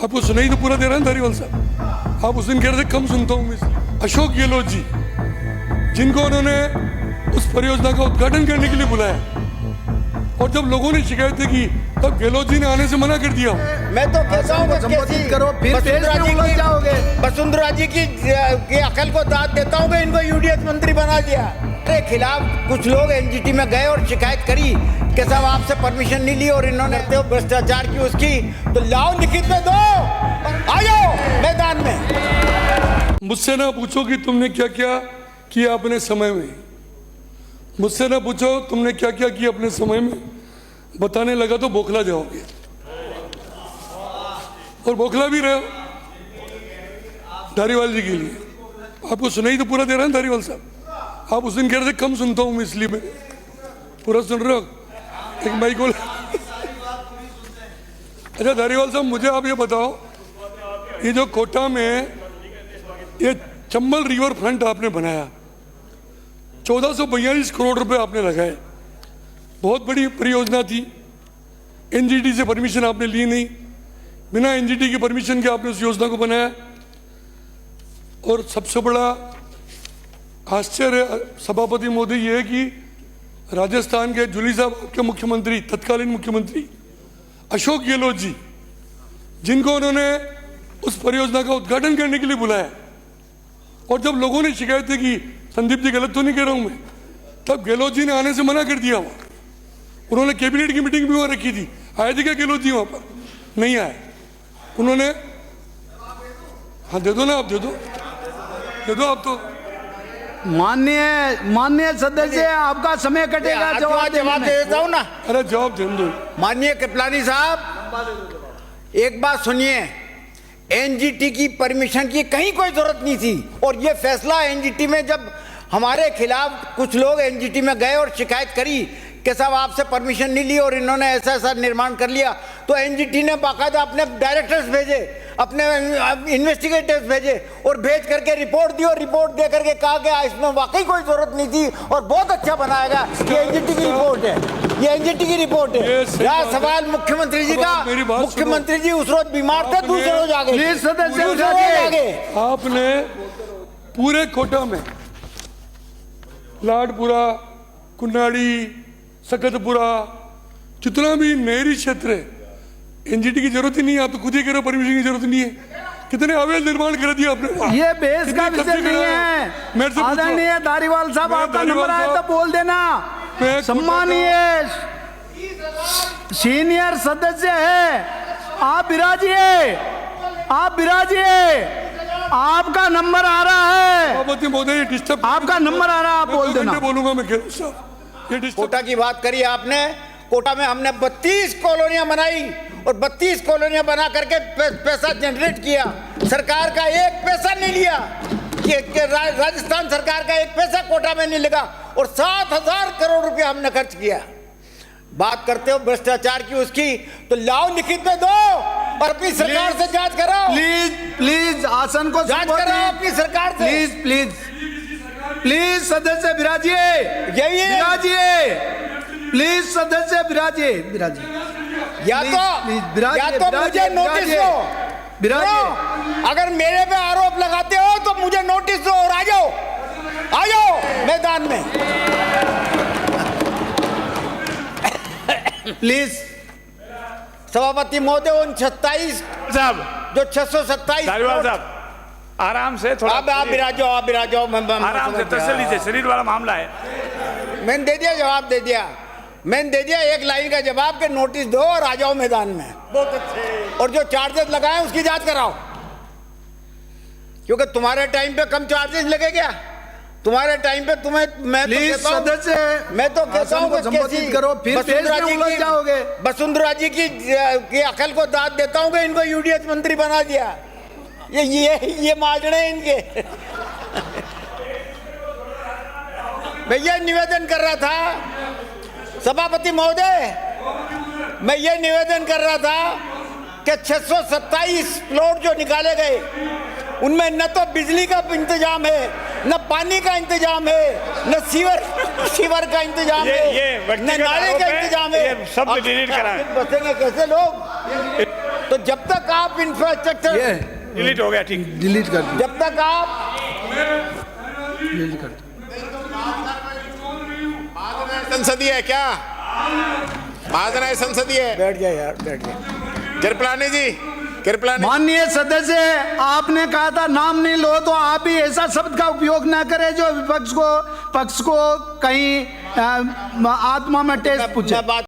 आपको सुनाई तो पूरा दे रहा है धारीवाल साहब। आप उस दिन कह रहे थे कम सुनता हूँ मैं इसलिए। अशोक गहलोत जी, जिनको उन्होंने उस परियोजना का उद्घाटन करने के लिए बुलाया, और जब लोगों ने शिकायतें की तब गहलोत जी ने आने से मना कर दिया। मैं तो कहता हूँ संबोधित करो, फिर वसुंधरा जी की अकल को दाद देता हूँ कि इनको यूडीएफ मंत्री बना दिया। के खिलाफ कुछ लोग एनजीटी में गए और शिकायत करी कि साहब आपसे परमिशन नहीं ली और इन्होंने भ्रष्टाचार की उसकी, तो लाओ लिखित में दो, आ जाओ मैदान में। मुझसे ना पूछो कि तुमने क्या क्या किया अपने समय में, मुझसे ना पूछो तुमने क्या क्या किया अपने समय में, बताने लगा तो बौखला जाओगे, और बौखला भी रहे हो धारीवाल जी के लिए। आपको सुनाई तो पूरा दे रहा है धारीवाल साहब। आप उस दिन कह रहे थे कम सुनता हूँ मैं इसलिए मैं पूरा सुन रहे हो। एक माइक बोल। अच्छा धारीवाल साहब, मुझे आप ये बताओ, ये जो कोटा में ये चंबल रिवर फ्रंट आपने बनाया, 1442 करोड़ रुपए आपने लगाए, बहुत बड़ी परियोजना थी। एनजीटी से परमिशन आपने ली नहीं, बिना एनजीटी की परमिशन के आपने उस योजना को बनाया। और सबसे बड़ा आश्चर्य सभापति महोदय ये है कि राजस्थान के जूली साहब के मुख्यमंत्री, तत्कालीन मुख्यमंत्री अशोक गहलोत जी, जिनको उन्होंने उस परियोजना का उद्घाटन करने के लिए बुलाया, और जब लोगों ने शिकायतें की, संदीप जी गलत तो नहीं कह रहा हूं मैं, तब गहलोत जी ने आने से मना कर दिया। उन्होंने कैबिनेट की मीटिंग भी वहां रखी थी, आए थे क्या गहलोत जी वहां पर? नहीं आए। उन्होंने, हाँ दे दो ना, आप दे दो आप। तो माननीय सदस्य, आपका समय कटेगा, जवाब दे देता हूँ ना। अरे जवाब दे दो। माननीय कृपलानी साहब, एक बात सुनिए, एनजीटी की परमिशन की कहीं कोई जरूरत नहीं थी, और ये फैसला एनजीटी में जब हमारे खिलाफ कुछ लोग एनजीटी में गए और शिकायत करी कि साहब आपसे परमिशन नहीं ली और इन्होंने ऐसा ऐसा निर्माण कर लिया, तो एनजीटी ने बाकायदा अपने डायरेक्टर्स भेजे, अपने इन्वेस्टिगेटर्स भेजे, और भेज करके रिपोर्ट दी, और रिपोर्ट दे करके कहा गया इसमें वाकई कोई जरूरत नहीं थी और बहुत अच्छा बनाएगा। ये एनजीटी की रिपोर्ट है, ये एनजीटी की रिपोर्ट है। यहाँ सवाल मुख्यमंत्री जी का, मुख्यमंत्री जी उस रोज बीमार थे, दूसरे रोज आ गए। आपने पूरे कोटा में लाडपुरा, कुन्नाड़ी, सकतपुरा, जितना भी नहरी क्षेत्र है, एनजीटी की जरूरत ही नहीं है। आप तो खुद ही कह रहे हो परमिशन की जरूरत नहीं है। कितने अवैध निर्माण कर दिया आपने। ये बेस का विषय नहीं है। आदरणीय धारीवाल साहब, आपका नंबर आया तो बोल देना। सम्मानीय सीनियर सदस्य है, आप विराजिए, आपका नंबर आ रहा है। सभापति महोदय डिस्टर्ब, आपका नंबर आ रहा है, आप बोल देना। बोलूंगा मैं कोटा की बात करी आपने। कोटा में हमने 32 कॉलोनियां बनाई, और 32 कॉलोनियां बना करके पैसा जनरेट किया। सरकार का एक पैसा नहीं लिया, कि राजस्थान सरकार का एक पैसा कोटा में नहीं लगा, और 7,000 करोड़ रुपया हमने खर्च किया। बात करते हो भ्रष्टाचार की उसकी, तो लाओ लिखित में दो और अपनी सरकार से जांच कराओ। प्लीज आसन को जांच कराओ अपनी सरकार से। प्लीज सदस्य विराजिए, प्लीज सदस्य विराजिए। या तो मुझे नोटिस दो, अगर मेरे पे आरोप लगाते हो तो मुझे नोटिस दो और आ जाओ मैदान में। प्लीज सभापति महोदय, उन 27 साहब, जो 627 साहब आराम से थोड़ा, आप विराजो आराम से, तसल्ली से, शरीर वाला मामला है। मैंने दे दिया, जवाब दे दिया, एक लाइन का जवाब के नोटिस दो और आ जाओ मैदान में। बहुत अच्छे। और जो चार्जेस लगाए उसकी जांच कराओ, क्योंकि तुम्हारे टाइम पे कम चार्जेस लगे क्या? तुम्हारे टाइम पे तुम्हें, मैं तो कहता हूँ संबोधित करो, फिर वसुंधरा जी की अकल को दाद देता हूँ कि इनको यूडीएफ मंत्री बना दिया। ये माजड़े इनके। भैया निवेदन कर रहा था सभापति महोदय, मैं ये निवेदन कर रहा था कि 627 प्लॉट जो निकाले गए, उनमें न तो बिजली का इंतजाम है, न पानी का इंतजाम है, न सीवर का इंतजाम है, न नाले का इंतजाम है। सब डिलीट कराएं। बसेंगे कैसे लोग? तो तो जब तक आप इंफ्रास्ट्रक्चर ये डिलीट हो गया, ठीक। डिलीट कर दो, जब तक आप डिलीट कर दो। संसदीय है क्या? महाजन संसदीय है। बैठ जाए यार, बैठ जाए। कृपलानी जी, कृपलानी माननीय सदस्य, आपने कहा था नाम नहीं लो, तो आप भी ऐसा शब्द का उपयोग ना करें जो विपक्ष को पक्ष को कहीं आत्मा में ठेस पहुंचे। मैं बात